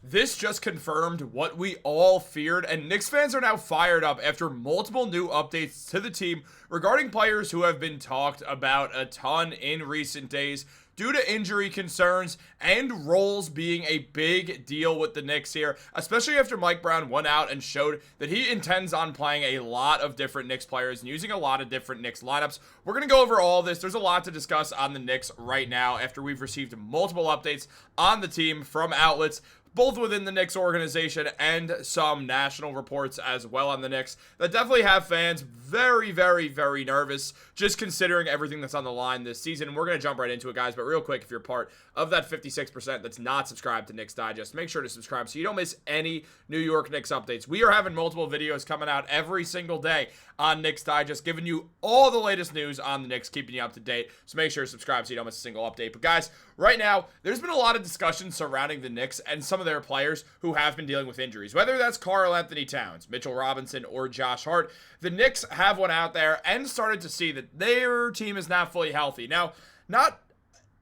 This just confirmed what we all feared, and Knicks fans are now fired up after multiple new updates to the team regarding players who have been talked about a ton in recent days due to injury concerns and roles being a big deal with the Knicks here, especially after Mike Brown went out and showed that he intends on playing a lot of different Knicks players and using a lot of different Knicks lineups. We're going to go over all this. There's a lot to discuss on the Knicks right now after we've received multiple updates on the team from outlets both within the Knicks organization and some national reports as well on the Knicks that definitely have fans very, very, very nervous just considering everything that's on the line this season. And we're going to jump right into it, guys. But real quick, if you're part of that 56% that's not subscribed to Knicks Digest, make sure to subscribe so you don't miss any New York Knicks updates. We are having multiple videos coming out every single day on Knicks Digest, giving you all the latest news on the Knicks, keeping you up to date. So make sure to subscribe so you don't miss a single update. But guys, right now, there's been a lot of discussion surrounding the Knicks and some of their players who have been dealing with injuries, whether that's Karl-Anthony Towns, Mitchell Robinson, or Josh Hart. The Knicks have went out there and started to see that their team is not fully healthy. Now, not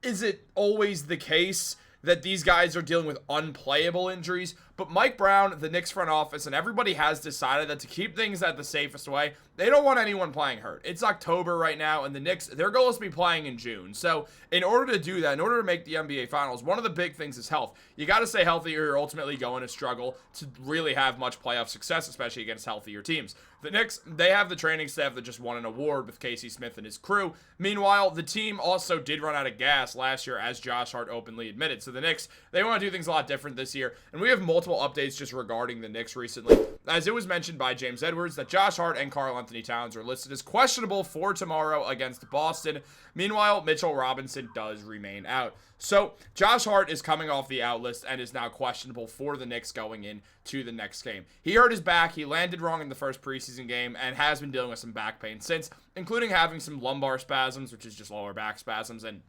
is it always the case that these guys are dealing with unplayable injuries, but Mike Brown, the Knicks front office, and everybody has decided that to keep things at the safest way, they don't want anyone playing hurt. It's October right now, and the Knicks, their goal is to be playing in June. So in order to do that, in order to make the NBA Finals, one of the big things is health. You got to stay healthy or you're ultimately going to struggle to really have much playoff success, especially against healthier teams. The Knicks, they have the training staff that just won an award with Casey Smith and his crew. Meanwhile, the team also did run out of gas last year, as Josh Hart openly admitted. So the Knicks, they want to do things a lot different this year, and we have multiple updates just regarding the Knicks recently. As it was mentioned by James Edwards, that Josh Hart and Karl-Anthony Towns are listed as questionable for tomorrow against Boston. Meanwhile, Mitchell Robinson does remain out. So Josh Hart is coming off the out list and is now questionable for the Knicks going into the next game. He hurt his back. He landed wrong in the first preseason game and has been dealing with some back pain since, including having some lumbar spasms, which is just lower back spasms. And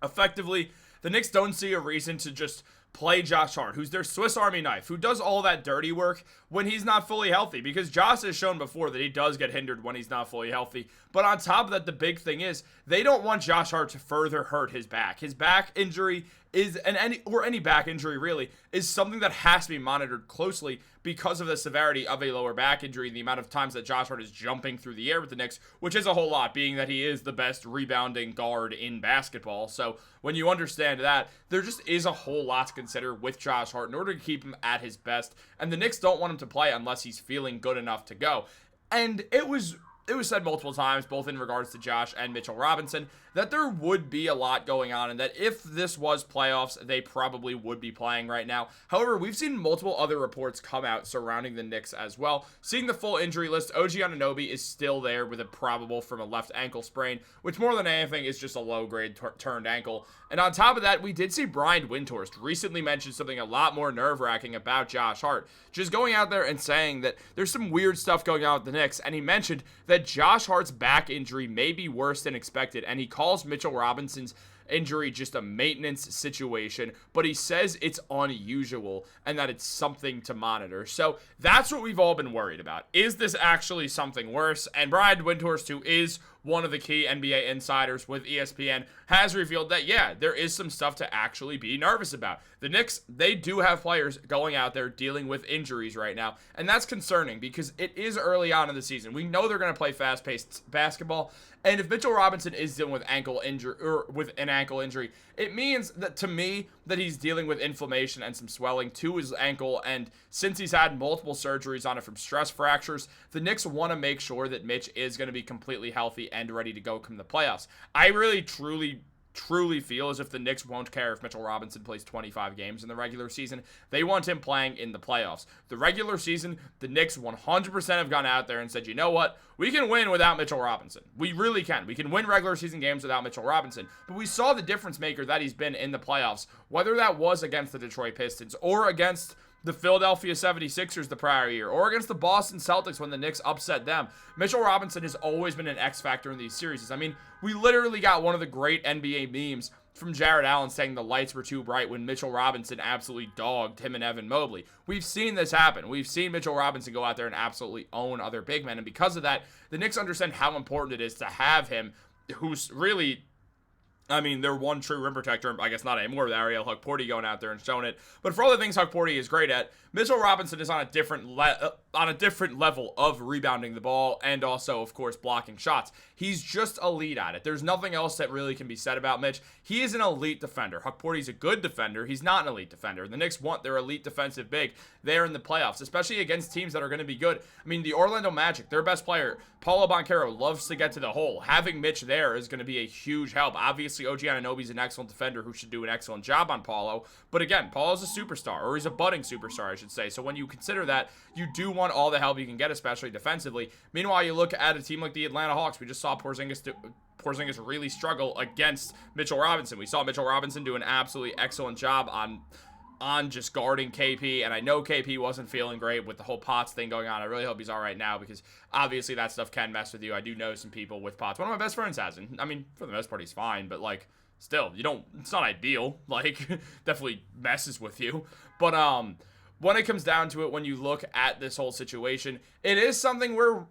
effectively, the Knicks don't see a reason to just play Josh Hart, who's their Swiss Army knife, who does all that dirty work when he's not fully healthy, because Josh has shown before that he does get hindered when he's not fully healthy. But on top of that, the big thing is they don't want Josh Hart to further hurt his back. His back injury is, any back injury really, is something that has to be monitored closely because of the severity of a lower back injury, the amount of times that Josh Hart is jumping through the air with the Knicks, which is a whole lot, being that he is the best rebounding guard in basketball. So when you understand that, there just is a whole lot to consider with Josh Hart in order to keep him at his best, and the Knicks don't want him to play unless he's feeling good enough to go. And it was said multiple times, both in regards to Josh and Mitchell Robinson, that there would be a lot going on and that if this was playoffs, they probably would be playing right now. However, we've seen multiple other reports come out surrounding the Knicks as well. Seeing the full injury list, OG Anunoby is still there with a probable from a left ankle sprain, which more than anything is just a low-grade turned ankle. And on top of that, we did see Brian Windhorst recently mention something a lot more nerve-wracking about Josh Hart, just going out there and saying that there's some weird stuff going on with the Knicks, and he mentioned that Josh Hart's back injury may be worse than expected, and he calls Mitchell Robinson's injury just a maintenance situation, but he says it's unusual and that it's something to monitor. So that's what we've all been worried about. Is this actually something worse? And Brian Windhorst, who is one of the key NBA insiders with ESPN, has revealed that, yeah, there is some stuff to actually be nervous about. The Knicks, they do have players going out there dealing with injuries right now, and that's concerning because it is early on in the season. We know they're going to play fast-paced basketball, and if Mitchell Robinson is dealing with ankle injury or with an ankle injury, it means that to me that he's dealing with inflammation and some swelling to his ankle, and since he's had multiple surgeries on it from stress fractures, the Knicks want to make sure that Mitch is going to be completely healthy and ready to go come the playoffs. I really truly feel as if the Knicks won't care if Mitchell Robinson plays 25 games in the regular season. They want him playing in the playoffs. The regular season, the Knicks 100% have gone out there and said, you know what? We can win without Mitchell Robinson. We really can. We can win regular season games without Mitchell Robinson. But we saw the difference maker that he's been in the playoffs, whether that was against the Detroit Pistons or against the Philadelphia 76ers the prior year, or against the Boston Celtics when the Knicks upset them. Mitchell Robinson has always been an X factor in these series. I mean, we literally got one of the great NBA memes from Jared Allen saying the lights were too bright when Mitchell Robinson absolutely dogged him and Evan Mobley. We've seen this happen. We've seen Mitchell Robinson go out there and absolutely own other big men, and because of that, the Knicks understand how important it is to have him, who's really I mean, their one true rim protector, I guess not anymore, with Ariel Hukporti going out there and showing it. But for all the things Hukporti is great at, Mitchell Robinson is on a different level of rebounding the ball and also, of course, blocking shots. He's just elite at it. There's nothing else that really can be said about Mitch. He is an elite defender. Hukporti's a good defender. He's not an elite defender. The Knicks want their elite defensive big there in the playoffs, especially against teams that are going to be good. I mean, the Orlando Magic, their best player, Paolo Banchero, loves to get to the hole. Having Mitch there is going to be a huge help. Obviously, OG Anunoby's an excellent defender who should do an excellent job on Paolo. But again, Paolo's a superstar, or he's a budding superstar, I should say. So when you consider that, you do want all the help you can get, especially defensively. Meanwhile, you look at a team like the Atlanta Hawks. We just saw Porzingis really struggle against Mitchell Robinson. We saw Mitchell Robinson do an absolutely excellent job on just guarding KP, and I know KP wasn't feeling great with the whole Potts thing going on. I really hope he's all right now, because obviously that stuff can mess with you. I do know some people with Potts. One of my best friends hasn't. I mean, for the most part, he's fine, but like, still, it's not ideal. Like, definitely messes with you. But when it comes down to it, when you look at this whole situation, it is something where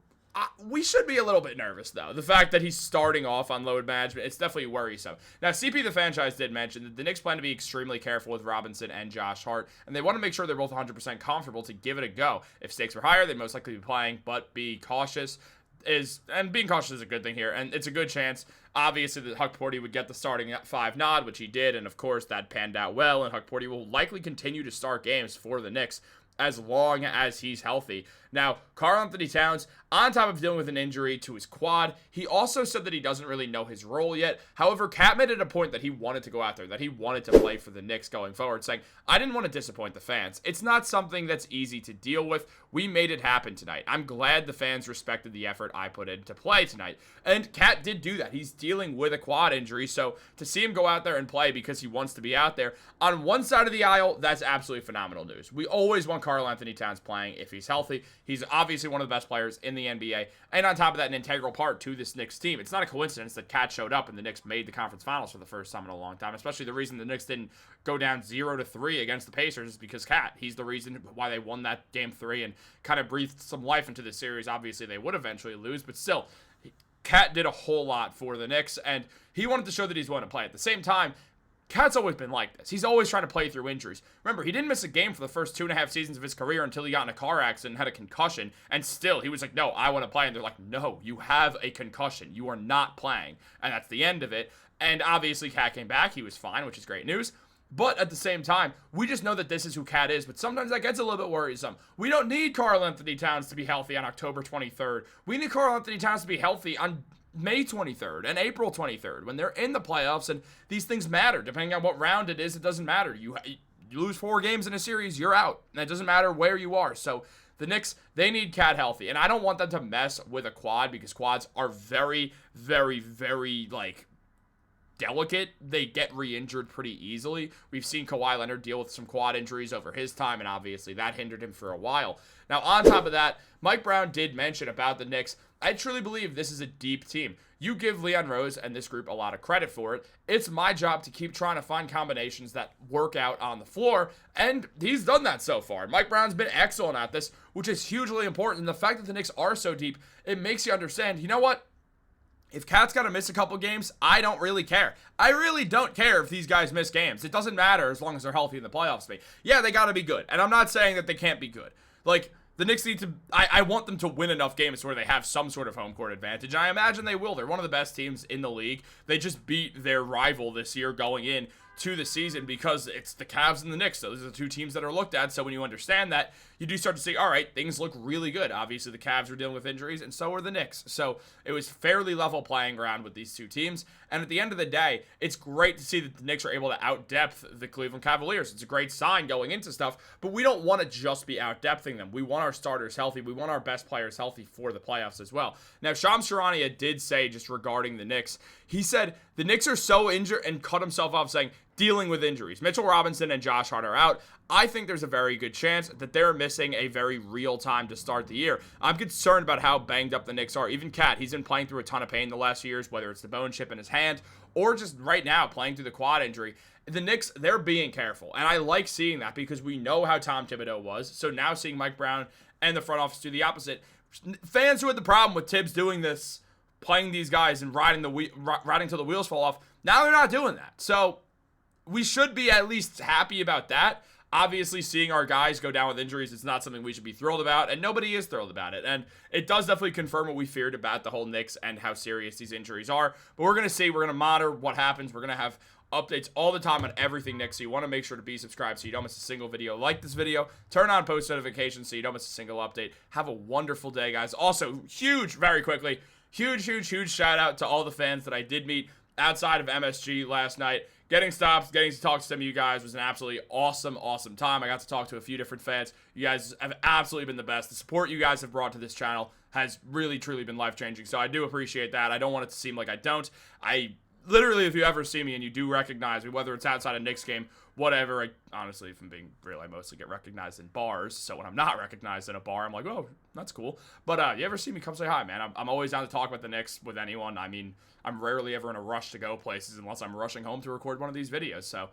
we should be a little bit nervous, though. The fact that he's starting off on load management, it's definitely worrisome. Now, CP the franchise did mention that the Knicks plan to be extremely careful with Robinson and Josh Hart, and they want to make sure they're both 100% comfortable to give it a go. If stakes were higher, they'd most likely be playing, but be cautious. And being cautious is a good thing here, and it's a good chance, obviously, that Hukporti would get the starting at 5 nod, which he did, and of course, that panned out well, and Hukporti will likely continue to start games for the Knicks as long as he's healthy. Now, Karl-Anthony Towns, on top of dealing with an injury to his quad, he also said that he doesn't really know his role yet. However, Cat made it a point that he wanted to go out there, that he wanted to play for the Knicks going forward, saying, I didn't want to disappoint the fans. It's not something that's easy to deal with. We made it happen tonight. I'm glad the fans respected the effort I put in to play tonight. And Cat did do that. He's dealing with a quad injury, so to see him go out there and play because he wants to be out there, on one side of the aisle, that's absolutely phenomenal news. We always want Karl-Anthony Towns playing if he's healthy. He's obviously one of the best players in the NBA, and on top of that, an integral part to this Knicks team. It's not a coincidence that Cat showed up and the Knicks made the conference finals for the first time in a long time, especially the reason the Knicks didn't go down 0-3 against the Pacers is because Cat. He's the reason why they won that game 3 and kind of breathed some life into the series. Obviously, they would eventually lose, but still, Cat did a whole lot for the Knicks, and he wanted to show that he's willing to play. At the same time, Cat's always been like this. He's always trying to play through injuries. Remember, he didn't miss a game for the first 2.5 seasons of his career until he got in a car accident and had a concussion, and still, he was like, no, I want to play, and they're like, no, you have a concussion. You are not playing, and that's the end of it. And obviously, Cat came back. He was fine, which is great news. But at the same time, we just know that this is who Cat is, but sometimes that gets a little bit worrisome. We don't need Karl-Anthony Towns to be healthy on October 23rd. We need Karl-Anthony Towns to be healthy on May 23rd and April 23rd when they're in the playoffs, and these things matter. Depending on what round it is, it doesn't matter. You lose 4 games in a series, you're out. And it doesn't matter where you are. So the Knicks, they need Cat healthy. And I don't want them to mess with a quad because quads are very, very, very, delicate. They get re-injured pretty easily. We've seen Kawhi Leonard deal with some quad injuries over his time, and obviously that hindered him for a while. Now, on top of that, Mike Brown did mention about the Knicks, I truly believe this is a deep team. You give Leon Rose and this group a lot of credit for it. It's my job to keep trying to find combinations that work out on the floor, and he's done that so far. Mike Brown's been excellent at this, which is hugely important. And the fact that the Knicks are so deep, it makes you understand, you know what? If Cat's got to miss a couple games, I don't really care. I really don't care if these guys miss games. It doesn't matter as long as they're healthy in the playoffs. Yeah, they got to be good. And I'm not saying that they can't be good. Like, the Knicks need to, I want them to win enough games where they have some sort of home court advantage. And I imagine they will. They're one of the best teams in the league. They just beat their rival this year going in to the season because it's the Cavs and the Knicks. Those are the 2 teams that are looked at. So when you understand that, you do start to see, all right, things look really good. Obviously, the Cavs are dealing with injuries, and so are the Knicks. So it was fairly level playing ground with these 2 teams. And at the end of the day, it's great to see that the Knicks are able to out-depth the Cleveland Cavaliers. It's a great sign going into stuff, but we don't want to just be out-depthing them. We want our starters healthy. We want our best players healthy for the playoffs as well. Now, Shams Charania did say, just regarding the Knicks, he said the Knicks are so injured, and cut himself off saying, dealing with injuries. Mitchell Robinson and Josh Hart are out. I think there's a very good chance that they're missing a very real time to start the year. I'm concerned about how banged up the Knicks are. Even Cat, he's been playing through a ton of pain the last years, whether it's the bone chip in his hand or just right now playing through the quad injury. The Knicks, they're being careful, and I like seeing that because we know how Tom Thibodeau was. So now seeing Mike Brown and the front office do the opposite. Fans who had the problem with Tibbs doing this, playing these guys and riding till the wheels fall off, Now they're not doing that. So we should be at least happy about that. Obviously, seeing our guys go down with injuries is not something we should be thrilled about, and nobody is thrilled about it. And it does definitely confirm what we feared about the whole Knicks and how serious these injuries are. But we're going to see, we're going to monitor what happens. We're going to have updates all the time on everything Knicks, so you want to make sure to be subscribed so you don't miss a single video. Like this video, turn on post notifications so you don't miss a single update. Have a wonderful day, guys. Also, very quickly, huge shout out to all the fans that I did meet outside of MSG last night. Getting stops, getting to talk to some of you guys was an absolutely awesome time. I got to talk to a few different fans. You guys have absolutely been the best. The support you guys have brought to this channel has really, truly been life-changing, so I do appreciate that. I don't want it to seem like I don't. Literally, if you ever see me and you do recognize me, whether it's outside a Knicks game, whatever, honestly, if I'm being real, I mostly get recognized in bars, so when I'm not recognized in a bar, I'm like, oh, that's cool. But you ever see me, come say hi, man. I'm always down to talk about the Knicks with anyone. I mean, I'm rarely ever in a rush to go places unless I'm rushing home to record one of these videos, so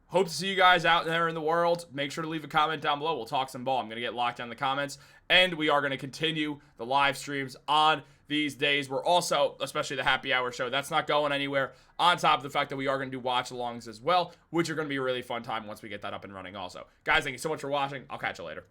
hope to see you guys out there in the world. Make sure to leave a comment down below. We'll talk some ball. I'm going to get locked down in the comments, and we are going to continue the live streams on these days. We're also, especially the happy hour show, that's not going anywhere, on top of the fact that we are going to do watch-alongs as well, which are going to be a really fun time once we get that up and running also. Guys, thank you so much for watching. I'll catch you later.